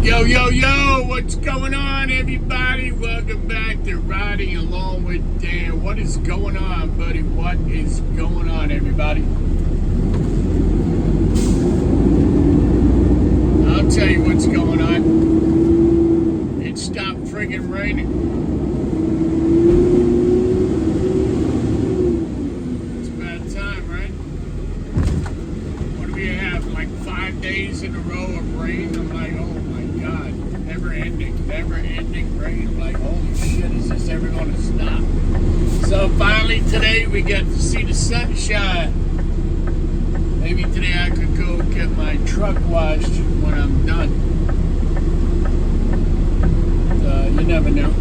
Yo, yo, yo, what's going on, everybody? Welcome back to Riding Along with Dan. What is going on, buddy? What is going on, everybody? I'll tell you what's going on. It stopped friggin' raining. It's about time, right? What do we have, like 5 days in a row of rain? I'm like, oh my God, never ending rain. I'm like, holy shit, is this ever going to stop? So finally today we get to see the sunshine. Maybe today I could go get my truck washed when I'm done. You never know.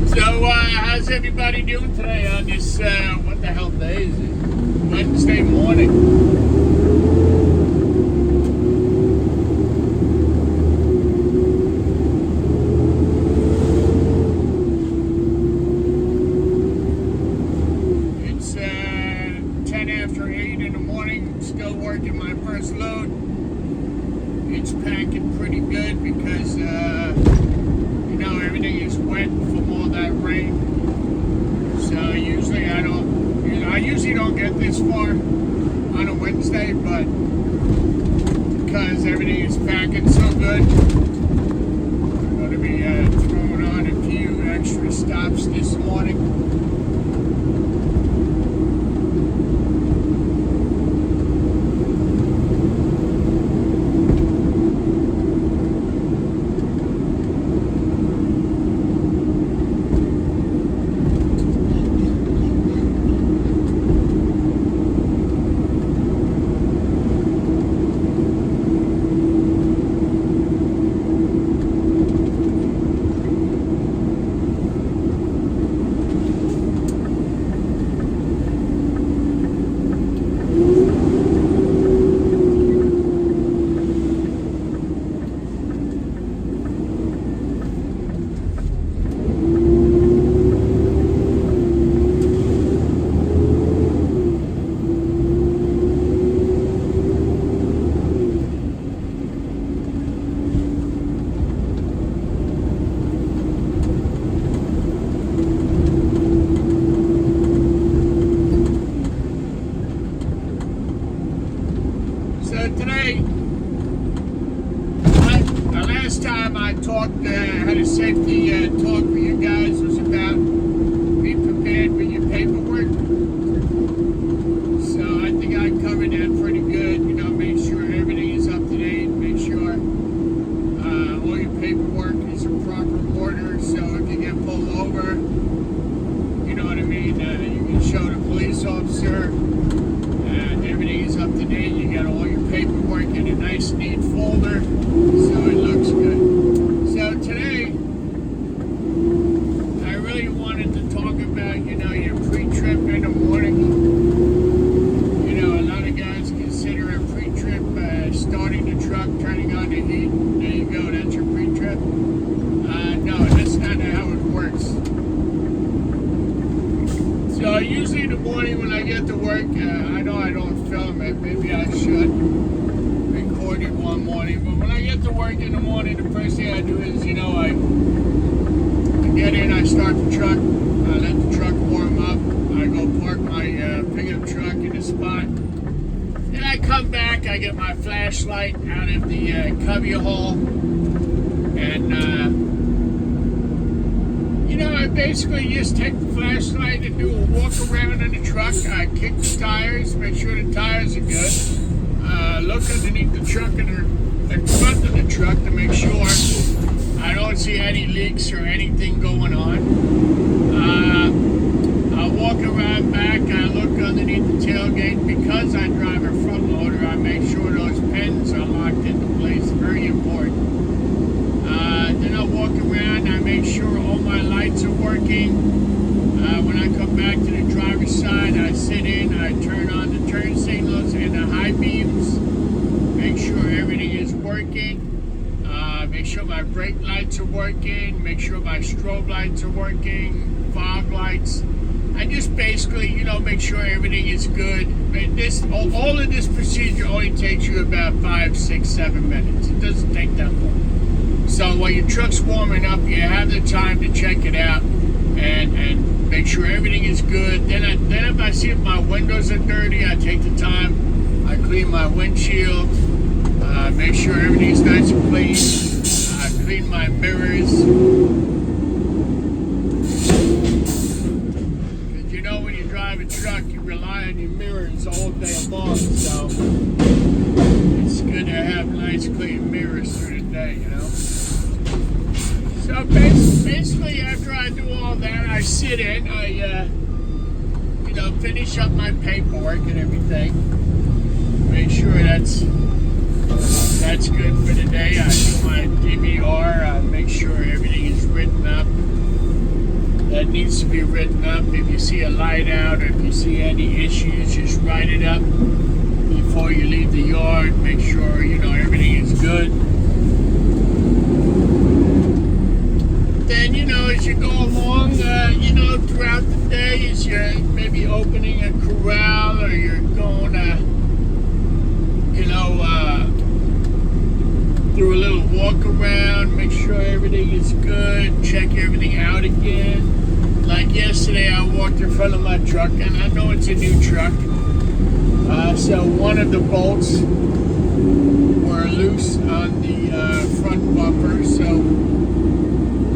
So how's everybody doing today on this, what the hell day is it? Wednesday morning. Still working my first load. It's packing pretty good because everything is wet from all that rain. So usually I usually don't get this far on a Wednesday, but because everything is packing so good, I'm going to be throwing on a few extra stops this morning. Today, the last time I talked, had a safety talk with you guys was about be prepared with your paperwork. So I think I covered that pretty good. Make sure everything is up to date. Make sure all your paperwork is in proper order. So if you get pulled over, you know what I mean. You can show the police officer. Everything is up to date. You got all your paperwork in a nice neat folder, so it looks good. So today I really wanted to talk about your pre-trip in the morning. A lot of guys consider a pre-trip starting the truck, turning on the heat. There you go, that's your pre-trip. No, that's not how it works. So usually in the morning when I get to work, I know I don't film it, maybe I should record it one morning, but when I get to work in the morning, the first thing I do is, I get in, I start the truck, I let the truck warm up, I go park my pickup truck in a spot, then I come back, I get my flashlight out of the cubby hole, and I basically just take the flashlight and do a walk around in the truck. I kick the tires, make sure the tires are good. Look underneath the truck and the front of the truck to make sure I don't see any leaks or anything going on. I walk around back, I look underneath the tailgate. Because I drive a front loader, I make sure those pins are locked into place. Very important. Then I walk around, I make sure all my lights are working. When I come back to the driver's side, I sit in, I turn on the turn signals and the high beams, make sure everything is working. Make sure my brake lights are working, make sure my strobe lights are working, fog lights. I just basically, make sure everything is good. All of this procedure only takes you about 5, 6, 7 minutes. It doesn't take that long. So while your truck's warming up, you have the time to check it out and make sure everything is good. Then if I see if my windows are dirty, I take the time. I clean my windshield, make sure everything's nice and clean. I clean my mirrors. When you drive a truck, you rely on your mirrors all day long, so it's good to have nice clean mirrors through the day, So basically after I do all that, I sit in, I finish up my paperwork and everything, make sure that's good for the day. I do my DVR, I make sure everything is written up that needs to be written up. If you see a light out or if you see any issues, just write it up before you leave the yard. Make sure everything is good. Then as you go along, throughout the day, as you're maybe opening a corral or you're going through a little walk around, make sure everything is good, check everything out again. Like yesterday, I walked in front of my truck, and I know it's a new truck, so one of the bolts were loose on the front bumper, so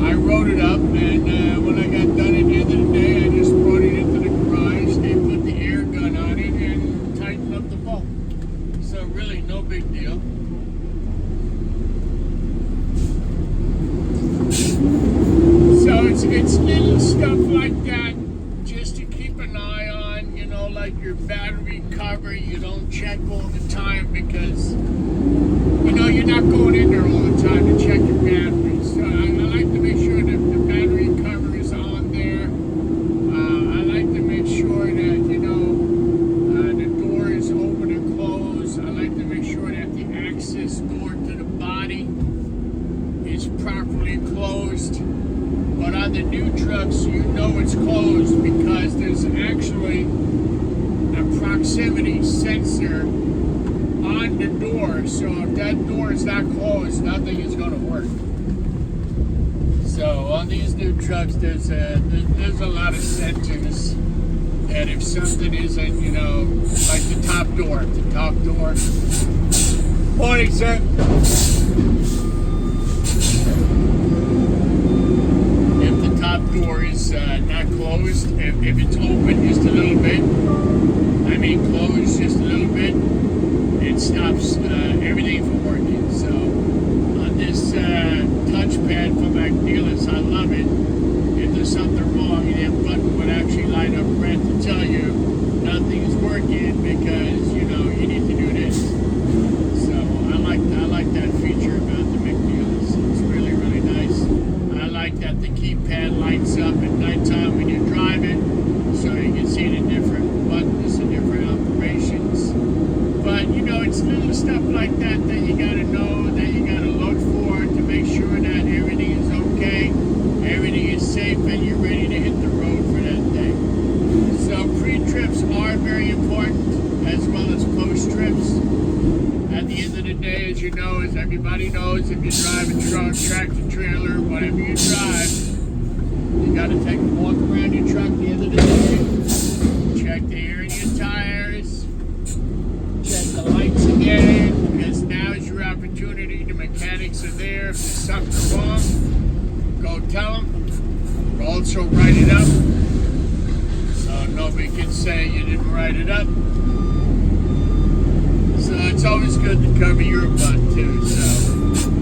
I wrote it up, and when I got done at the end of the day, I just brought it into the garage, they put the air gun on it, and tightened up the bolt. So really, no big deal. So it's little stuff like that just to keep an eye on, like your battery cover. You don't check all the time because, you're not going in there all the time to check your battery. So I like to make sure that the battery cover is on there. I like to make sure that, the door is open and closed. I like to make sure that the access door to the body is properly closed. But on the new trucks, it's closed because there's actually a proximity sensor on the door. So if that door is not closed, nothing is going to work. So on these new trucks, there's a lot of sensors that if something isn't, like the top door. Morning, sir. Door is not closed. If it's open just a little bit, closed just a little bit, it stops everything from working. So on this touchpad from McNeilus, I love it. If there's something wrong, that button would actually light up red to tell you nothing is working because you need to do this. So I like that feature about the McNeilus. It's really, really nice. I like that the keypad lights up at nighttime when you're driving, so you can see the different buttons and different operations. But it's little stuff like that you gotta know, that you gotta look for to make sure that everything is okay, everything is safe, and you're ready to hit the road for that day. So pre-trips are very important, as well as post-trips. At the end of the day, as as everybody knows, if you drive a truck, tractor trailer, whatever you drive, you got to take a walk around your truck at the end of the day, check the air in your tires, check the lights again, because now is your opportunity. The mechanics are there. If there's something wrong, go tell them. Also write it up, so nobody can say you didn't write it up. So it's always good to cover your butt too. So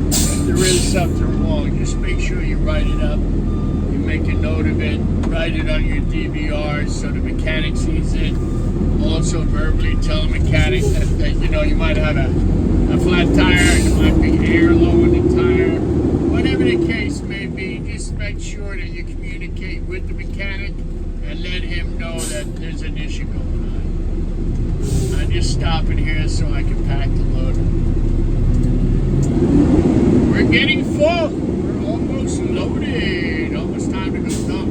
if there is something wrong, just make sure you write it up. You make a note of it, write it on your DVR so the mechanic sees it. Also verbally tell the mechanic that you might have a flat tire, there might be air low in the tire. Whatever the case may be, just make sure that you communicate with the mechanic and let him know that there's an issue going on. I'm just stopping here so I can pack the load. We're getting full. We're almost loaded. Almost time to go dump.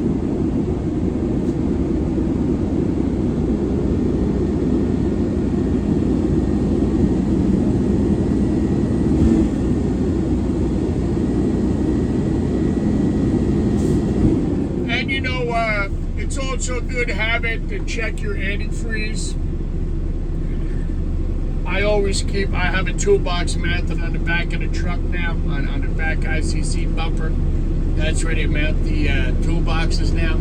good habit to check your antifreeze. I have a toolbox mounted on the back of the truck now, on the back ICC bumper. That's where they mount the toolboxes now.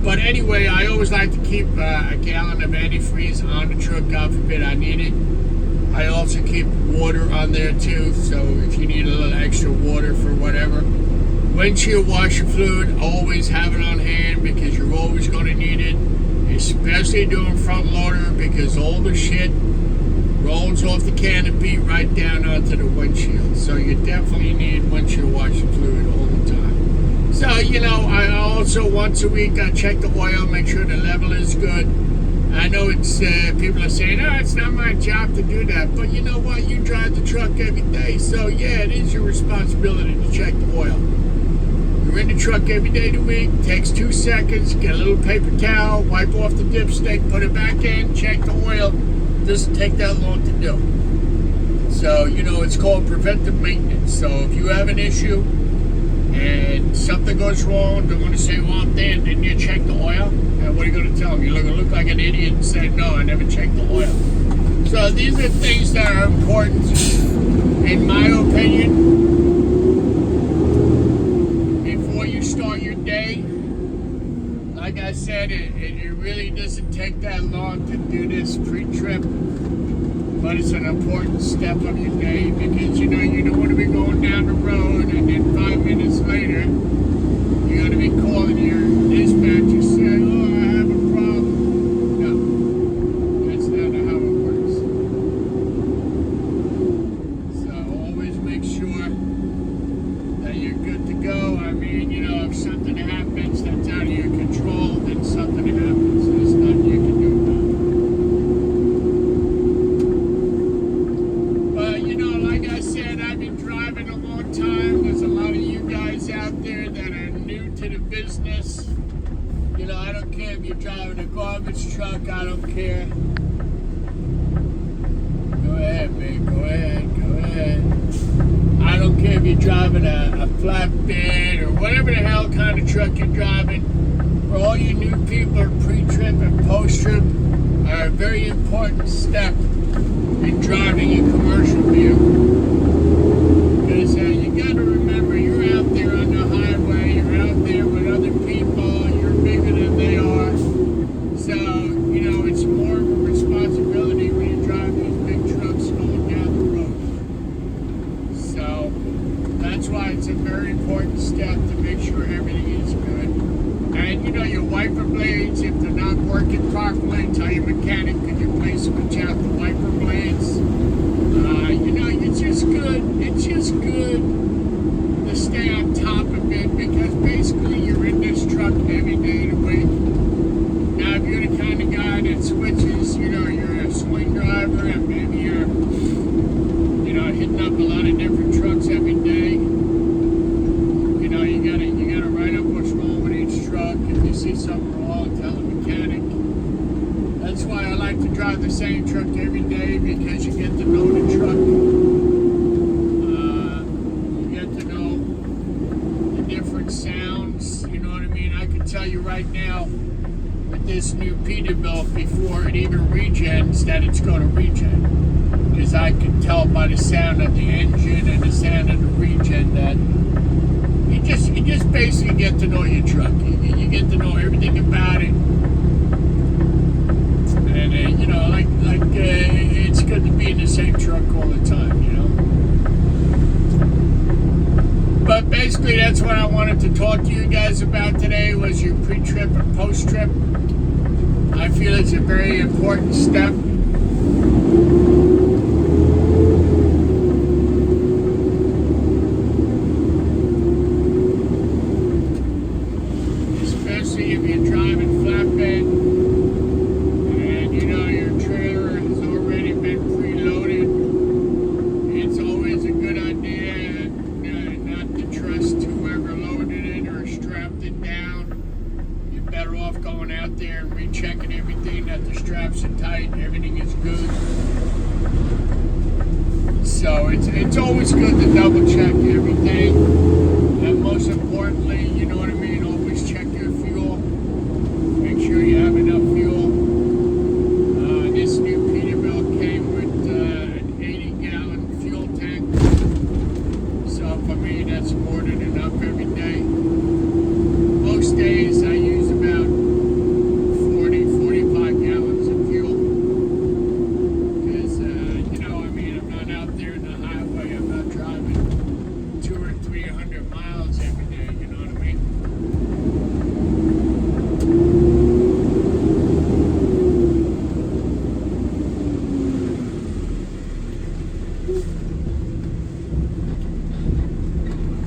But anyway, I always like to keep a gallon of antifreeze on the truck, God forbid I need it. I also keep water on there too, so if you need a little extra water for whatever. Windshield washer fluid, always have it on hand because you're always going to need it, especially doing front loader because all the shit rolls off the canopy right down onto the windshield. So you definitely need windshield washer fluid all the time. So, I also once a week I check the oil, make sure the level is good. I know it's people are saying, oh, it's not my job to do that. But you know what? You drive the truck every day. So, yeah, it is your responsibility to check the oil. You're in the truck every day of the week. Takes 2 seconds. Get a little paper towel, wipe off the dipstick, put it back in, check the oil. Doesn't take that long to do. So, it's called preventive maintenance. So if you have an issue and something goes wrong, they're going to say, well, Dan, didn't you check the oil? And what are you going to tell them? You're going to look like an idiot and say, no, I never checked the oil. So these are things that are important, in my opinion, before you start your day. Like I said, it really doesn't take that long to do this pre-trip, but it's an important step of your day because you don't want to be going down the road and then 5 minutes later you're going to be calling your dispatcher saying, oh, I have a problem. No, that's not how it works. So always make sure that you're good to go. I mean, if something happens that's out of your control, then something happens. There's nothing you can do about it. But, like I said, I've been driving a long time. There's a lot of you guys out there that are new to the business. I don't care if you're driving a garbage truck. I don't care. Go ahead, man. Go ahead. I don't care if you're driving a flatbed or whatever the hell kind of truck you're driving. For all you new people, pre-trip and post-trip are a very important step in driving a commercial vehicle. Because you got to remember, you're out there on the highway, you're out there with other people, you're bigger than they are. So, it's more of a responsibility when you drive these big trucks going down the road. So, that's why it's a very important step to make sure everything is good. And your wiper blades, if they're not working properly, tell your mechanic, could you please switch out the wiper blades? It's just good to stay on top of it because basically you're in this truck every day of the week. Now, if you're the kind of guy that switches, you're a swing driver and maybe you're, hitting up a lot of different trucks every day. You gotta write up what's wrong with each truck. If you see something wrong, tell the mechanic. That's why I like to drive the same truck every day because you get to know the truck. You get to know the different sounds. You know what I mean? I can tell you right now with this new Peterbilt before it even regens that it's going to regen. Because I can tell by the sound of the engine and the sound of the regen that you just basically get to know your truck. You get to know everything about it. And, it's good to be in the same truck all the time, But basically, that's what I wanted to talk to you guys about today was your pre-trip and post-trip. I feel it's a very important step. Especially if you're driving flatbed. Your trailer has already been preloaded. It's always a good idea not to trust whoever loaded it or strapped it down. You're better off going out there and rechecking everything, that the straps are tight, everything is good. So it's always good to double check everything. And most importantly, always check your fuel. Make sure you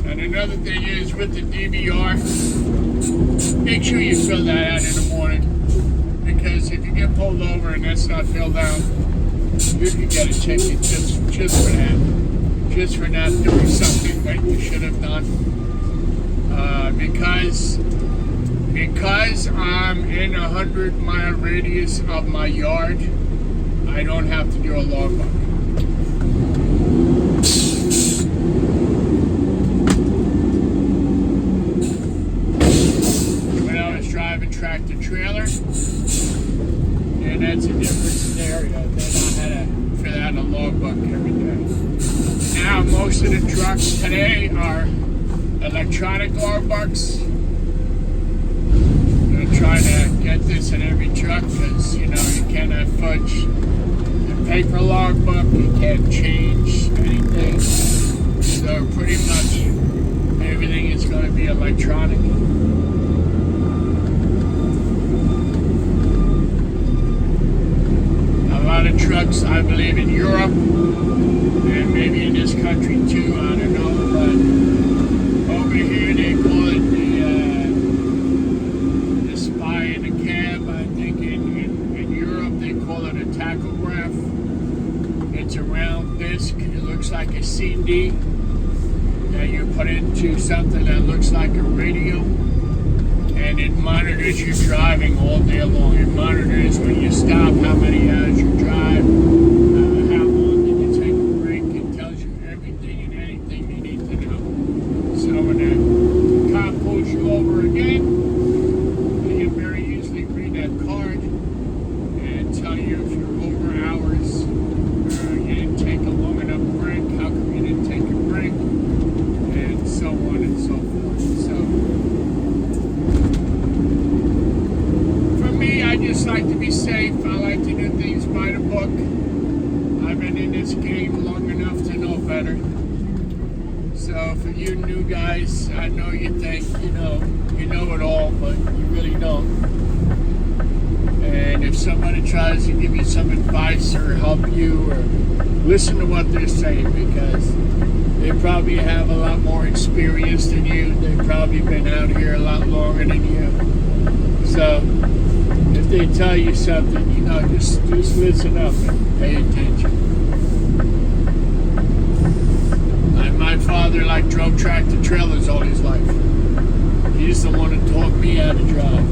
And another thing is with the DVR, make sure you fill that out in the morning. Because if you get pulled over and that's not filled out, you can get a ticket just for that. Just for not doing something that you should have done. Because I'm in a 100-mile radius of my yard, I don't have to do a logbook. When I was driving tractor trailer, and that's a different scenario. Then I had to fill out a logbook every day. Now most of the trucks today are electronic logbooks. Trying to get this in every truck because you cannot fudge the paper logbook. You can't change anything. So pretty much everything is going to be electronic. A lot of trucks, I believe, in Europe and maybe in this country too. I don't know, but over here they call it the spy in the cab. I think in Europe they call it a tachograph. It's a round disc. It looks like a CD that you put into something that looks like a radio, and it monitors your driving all day long. It monitors when you stop, how many hours you drive, how long did you take a break. It tells you everything and anything you need to know. So when the cop pulls you over again, tell you if you're over hours, you didn't take a long enough break, how come you didn't take a break, and so on and so forth. So, for me, I just like to be safe. I like to do things by the book. I've been in this game long enough to know better. So, for you new guys, I know you think you know it all, but you really don't. And if somebody tries to give you some advice or help you, or listen to what they're saying, because they probably have a lot more experience than you. They've probably been out here a lot longer than you. So if they tell you something, just listen up and pay attention. My father drove tractor trailers all his life. He's the one who taught me how to drive.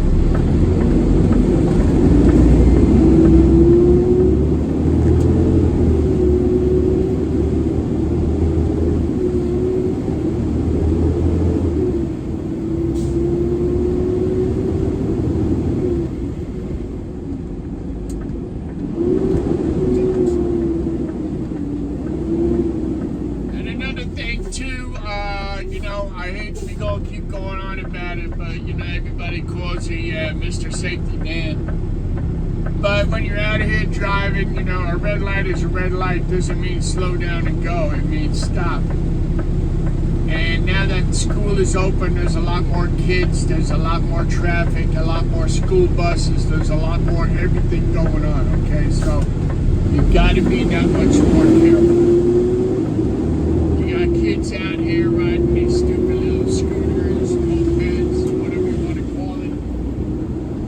I hate to keep going on about it, but everybody calls me Mr. Safety Dan. But when you're out here driving, a red light is a red light. Doesn't mean slow down and go. It means stop. And now that school is open, there's a lot more kids. There's a lot more traffic, a lot more school buses. There's a lot more everything going on. Okay, so you've got to be that much more careful. You got kids out here riding these stupid little scooters, mopeds, whatever you want to call it.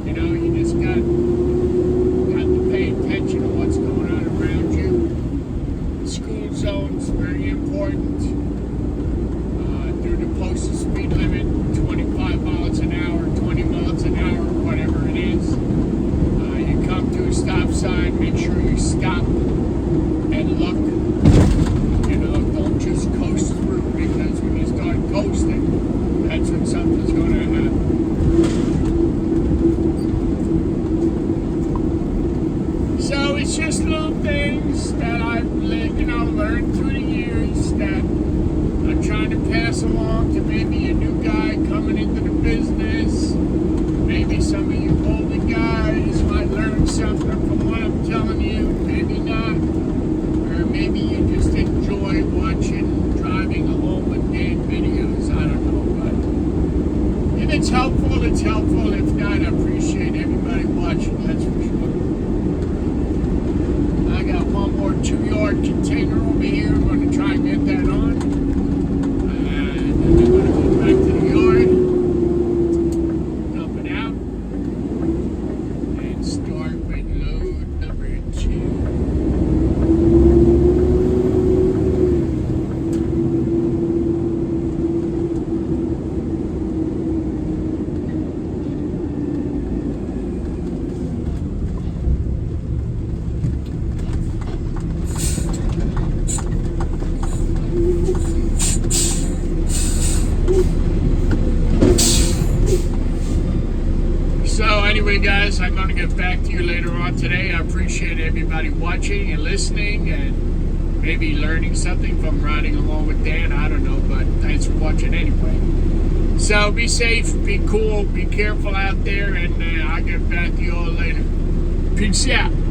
You just got to pay attention to what's going on around you. The school zone's very important. Do the posted speed limit, 25 miles an hour, 20 miles an hour, whatever it is. You come to a stop sign, make sure you stop and look. Don't just coast through, because when you start coasting, that's when something's going to happen. So it's just little things that I've learned through the years that I'm trying to pass along to maybe a new guy coming into the business. Maybe some of you older guys might learn something from what I'm telling you, maybe not. Or maybe you just enjoy watching driving along with Dan videos. I don't know, but if it's helpful, it's helpful. If not, I appreciate everybody watching, that's for sure. I got one more 2-yard container over here. guys, I'm going to get back to you later on today. I appreciate everybody watching and listening and maybe learning something from riding along with Dan. I don't know, but thanks for watching anyway. So be safe, be cool, be careful out there, and I'll get back to you all later. Peace out.